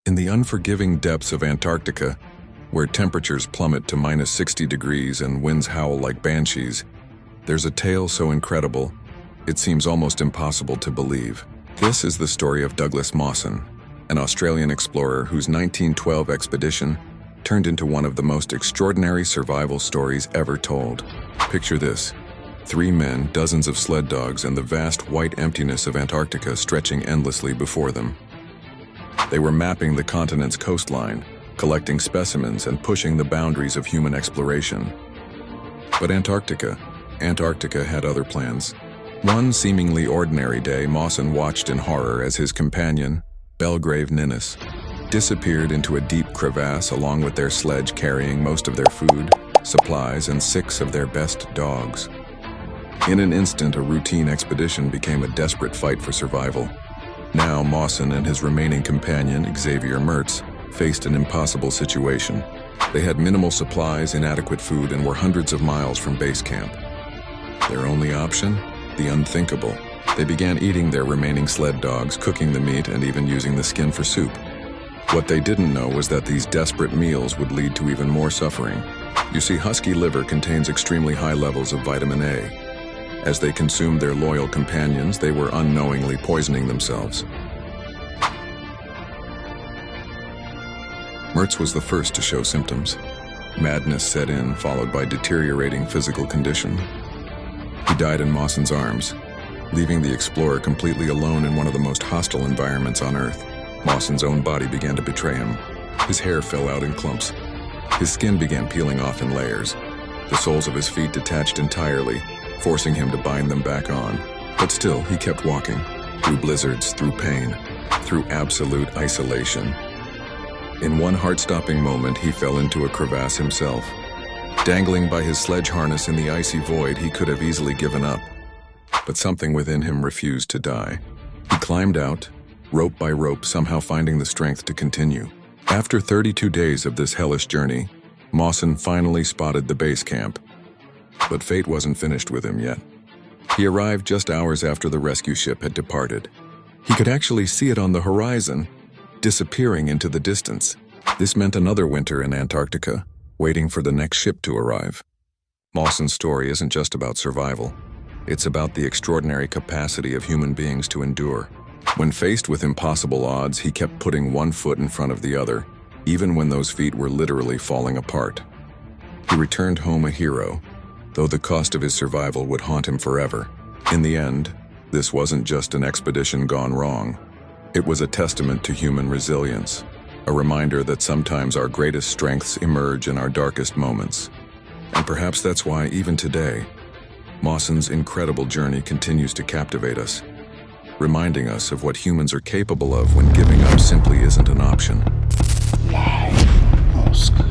In the unforgiving depths of Antarctica, where temperatures plummet to minus 60 degrees and winds howl like banshees, there's a tale so incredible, it seems almost impossible to believe. This is the story of Douglas Mawson, an Australian explorer whose 1912 expedition turned into one of the most extraordinary survival stories ever told. Picture this: 3 men, dozens of sled dogs, and the vast white emptiness of Antarctica stretching endlessly before them. They were mapping the continent's coastline, collecting specimens and pushing the boundaries of human exploration. But Antarctica had other plans. One seemingly ordinary day, Mawson watched in horror as his companion, Belgrave Ninnis, disappeared into a deep crevasse along with their sledge carrying most of their food, supplies, and 6 of their best dogs. In an instant, a routine expedition became a desperate fight for survival. Now Mawson and his remaining companion, Xavier Mertz, faced an impossible situation. They had minimal supplies, inadequate food, and were hundreds of miles from base camp. Their only option? The unthinkable. They began eating their remaining sled dogs, cooking the meat, and even using the skin for soup. What they didn't know was that these desperate meals would lead to even more suffering. You see, husky liver contains extremely high levels of vitamin A. As they consumed their loyal companions, they were unknowingly poisoning themselves. Mertz was the first to show symptoms. Madness set in, followed by deteriorating physical condition. He died in Mawson's arms, leaving the explorer completely alone in one of the most hostile environments on Earth. Mawson's own body began to betray him. His hair fell out in clumps. His skin began peeling off in layers. The soles of his feet detached entirely, forcing him to bind them back on. But still, he kept walking, through blizzards, through pain, through absolute isolation. In one heart-stopping moment, he fell into a crevasse himself. Dangling by his sledge harness in the icy void, he could have easily given up. But something within him refused to die. He climbed out, rope by rope, somehow finding the strength to continue. After 32 days of this hellish journey, Mawson finally spotted the base camp. But fate wasn't finished with him yet. He arrived just hours after the rescue ship had departed. He could actually see it on the horizon, disappearing into the distance. This meant another winter in Antarctica, waiting for the next ship to arrive. Mawson's story isn't just about survival. It's about the extraordinary capacity of human beings to endure. When faced with impossible odds, he kept putting one foot in front of the other, even when those feet were literally falling apart. He returned home a hero, though the cost of his survival would haunt him forever. In the end, this wasn't just an expedition gone wrong. It was a testament to human resilience, a reminder that sometimes our greatest strengths emerge in our darkest moments. And perhaps that's why, even today, Mawson's incredible journey continues to captivate us, reminding us of what humans are capable of when giving up simply isn't an option. Live, Oscar.